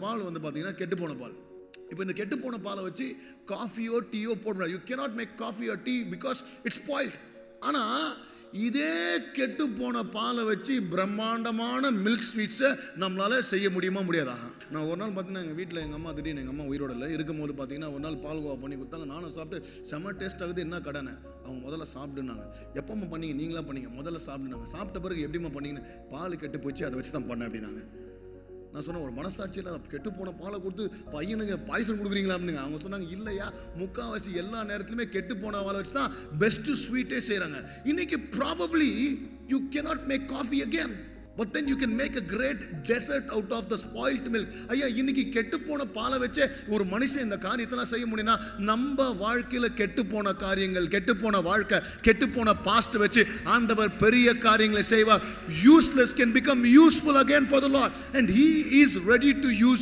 பால் வந்து பார்த்தீங்கன்னா கெட்டு போன பால். இப்போ இந்த கெட்டு போன பாலை வச்சு காஃபியோ டீயோ போட you cannot make coffee or tea because it's spoilt. ஆனால் இதே கெட்டு போன பாலை வச்சு பிரம்மாண்டமான மில்க் ஸ்வீட்ஸை நம்மளால செய்ய முடியுமா முடியாதா? நான் ஒரு நாள் பார்த்தீங்கன்னா எங்கள் வீட்டில் எங்கள் அம்மா திடீர்னு எங்கள் அம்மா உயிரோட இல்லை இருக்கும்போது பார்த்தீங்கன்னா ஒரு நாள் பால்கோவா பண்ணி கொடுத்தாங்க. நானும் சாப்பிட்டு செம்ம டேஸ்ட் ஆகுது, என்ன கடனை. அவங்க முதல்ல சாப்பிடுனாங்க. எப்போம்மா பண்ணீங்க? நீங்களா பண்ணீங்க? முதல்ல சாப்பிடுனாங்க. சாப்பிட்ட பிறகு எப்படிம்மா பண்ணீங்கன்னு, பால் கெட்டு போச்சு அதை வச்சு தான் பண்ணேன் அப்படின்னாங்க. நான் சொன்னேன், ஒரு மனசாட்சியில் கெட்டு போன பாலை கொடுத்து பையனுங்க பாய்சன் கொடுக்குறீங்களா அப்படிங்க. அவங்க சொன்னாங்க, இல்லையா, முக்கால்வாசி எல்லா நேரத்துலையுமே கெட்டு போன பாலை வச்சு தான் பெஸ்ட் ஸ்வீட்டே செய்கிறாங்க. இன்னைக்கு probably you cannot make coffee again, but then you can make a great dessert out of the spoiled milk. ஐயா, இன்னைக்கு கெட்டு போன பாலை வச்சே ஒரு மனுஷன் இந்த காரியத்தெல்லாம் செய்ய முடியும்னா, நம்ம வாழ்க்கையில கெட்டு போன காரியங்கள், கெட்டு போன வாழ்க்கை, கெட்டு போன பாஸ்ட் வச்சு ஆண்டவர் பெரிய காரியங்களை செய்வார். Useless can become useful again for the Lord, and he is ready to use